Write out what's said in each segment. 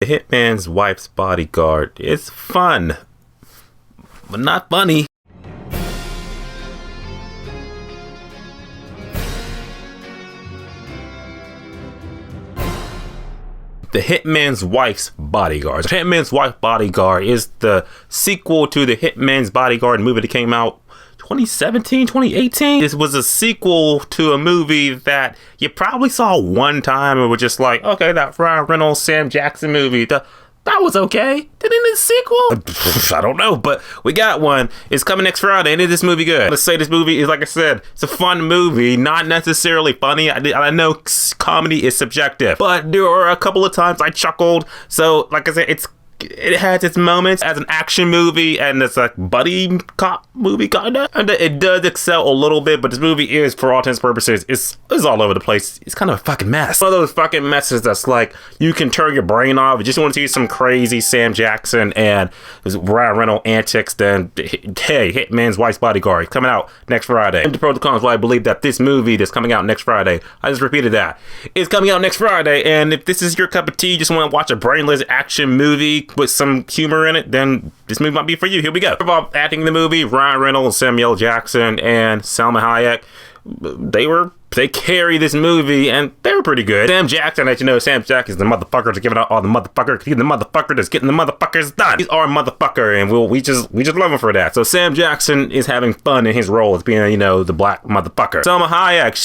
The Hitman's Wife's Bodyguard is fun, but not funny. The Hitman's Wife's Bodyguard. The Hitman's Wife's Bodyguard is the sequel to the Hitman's Bodyguard movie that came out 2017, 2018. This was a sequel to a movie that you probably saw one time and were just like, okay, that Ryan Reynolds Sam Jackson movie, that was okay. Did it need a sequel? I don't know, but we got one. It's coming next Friday, and is this movie good? Let's say this movie is, like I said, it's a fun movie, not necessarily funny. I know comedy is subjective, but there are a couple of times I chuckled. So, like I said, it has its moments as an action movie and it's a buddy cop movie, kinda. And it does excel a little bit, but this movie is, for all intents and purposes, it's all over the place. It's kind of a fucking mess. One of those fucking messes that's like, you can turn your brain off. You just want to see some crazy Sam Jackson and Ryan Reynolds antics, then, hey, Hitman's Wife's Bodyguard, coming out next Friday. And the pros and cons why I believe that this movie that's coming out next Friday, I just repeated that, is coming out next Friday, and if this is your cup of tea, you just want to watch a brainless action movie with some humor in it, then this movie might be for you. Here we go. About acting in the movie, Ryan Reynolds, Samuel Jackson, and Salma Hayek, they carry this movie, and they were pretty good. Sam Jackson, as you know, Sam Jackson is the motherfucker that's giving out all the motherfucker. He's the motherfucker that's getting the motherfuckers done. He's our motherfucker, and we just love him for that. So Sam Jackson is having fun in his role as being, you know, the black motherfucker. Salma Hayek,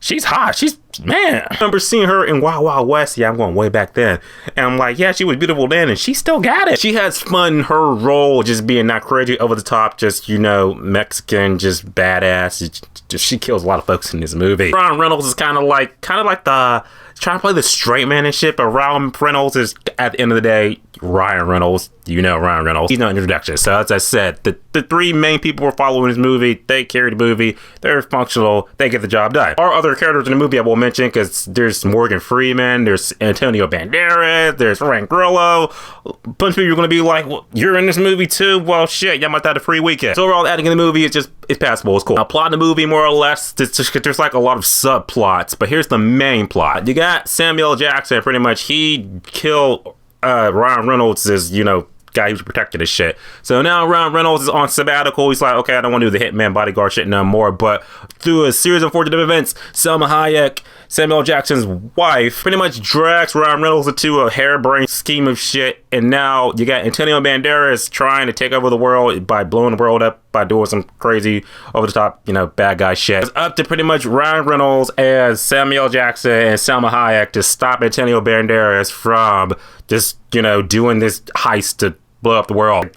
she's hot. Man, I remember seeing her in Wild Wild West. Yeah, I'm going way back then. And I'm like, yeah, she was beautiful then, and she still got it. She has fun in her role, just being not crazy, over the top, just, you know, Mexican, just badass. She kills a lot of folks in this movie. Ryan Reynolds is kind of like the trying to play the straight man and shit, but Ryan Reynolds is, at the end of the day, Ryan Reynolds. You know Ryan Reynolds. He's no introduction. So as I said, the three main people who are following this movie, they carry the movie. They're functional. They get the job done. There are other characters in the movie I will mention, because there's Morgan Freeman, there's Antonio Banderas, there's Frank Grillo. A bunch of people are going to be like, well, you're in this movie too? Well, shit, y'all might have a free weekend. So overall, adding in the movie, it's passable. It's cool. Now, plot in the movie, more or less, there's like a lot of subplots, but here's the main plot. You got Samuel Jackson, pretty much, he killed Ryan Reynolds, is, you know, guy who's protected his shit. So now Ryan Reynolds is on sabbatical. He's like, okay, I don't want to do the Hitman Bodyguard shit no more. But through a series of unfortunate events, Salma Hayek, Samuel Jackson's wife, pretty much drags Ryan Reynolds into a harebrained scheme of shit. And now you got Antonio Banderas trying to take over the world by blowing the world up by doing some crazy over the top, you know, bad guy shit. It's up to pretty much Ryan Reynolds as Samuel Jackson and Salma Hayek to stop Antonio Banderas from just, you know, doing this heist to blow up the world.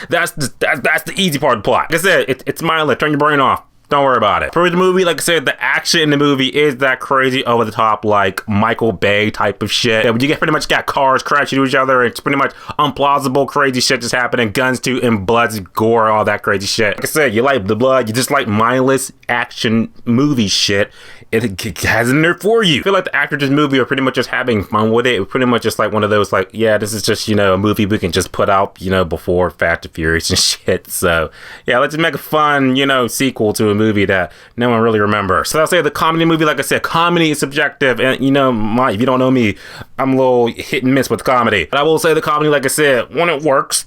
That's the easy part of the plot. Like I said, it's mindless. Turn your brain off. Don't worry about it. For the movie, like I said, the action in the movie is that crazy over the top, like Michael Bay type of shit. Yeah, you pretty much got cars crashing into each other. It's pretty much implausible, crazy shit just happening. Guns too, and bloods, gore, all that crazy shit. Like I said, you like the blood. You just like mindless action movie shit. It has in there for you. I feel like the actors in this movie are pretty much just having fun with it. It's pretty much just like one of those, like, yeah, this is just, you know, a movie we can just put out, you know, before Fast and Furious and shit. So, yeah, let's just make a fun, you know, sequel to a movie that no one really remembers. So I'll say the comedy movie, like I said, comedy is subjective. And, you know, if you don't know me, I'm a little hit and miss with comedy. But I will say the comedy, like I said, when it works,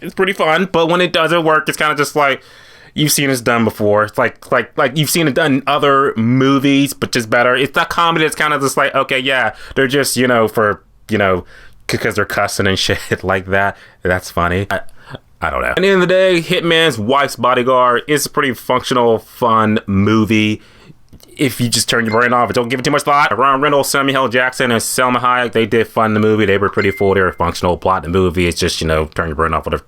it's pretty fun. But when it doesn't work, it's kind of just like, you've seen this done before. It's like you've seen it done in other movies, but just better. It's that comedy that's kind of just like, okay, yeah, they're just, you know, for, you know, because they're cussing and shit like that. That's funny. I don't know. At the end of the day, Hitman's Wife's Bodyguard is a pretty functional, fun movie. If you just turn your brain off and don't give it too much thought. Ryan Reynolds, Samuel Jackson, and Salma Hayek, they did fun in the movie. They were pretty full. They were functional. Plot in the movie. It's just, you know, turn your brain off with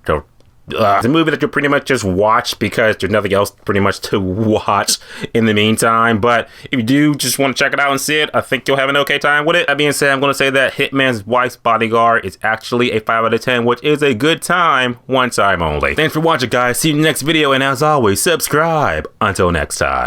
it's a movie that you pretty much just watch because there's nothing else pretty much to watch in the meantime. But if you do just want to check it out and see it, I think you'll have an okay time with it. That being said, I'm going to say that Hitman's Wife's Bodyguard is actually a 5 out of 10, which is a good time, one time only. Thanks for watching, guys. See you in the next video, and as always, subscribe. Until next time.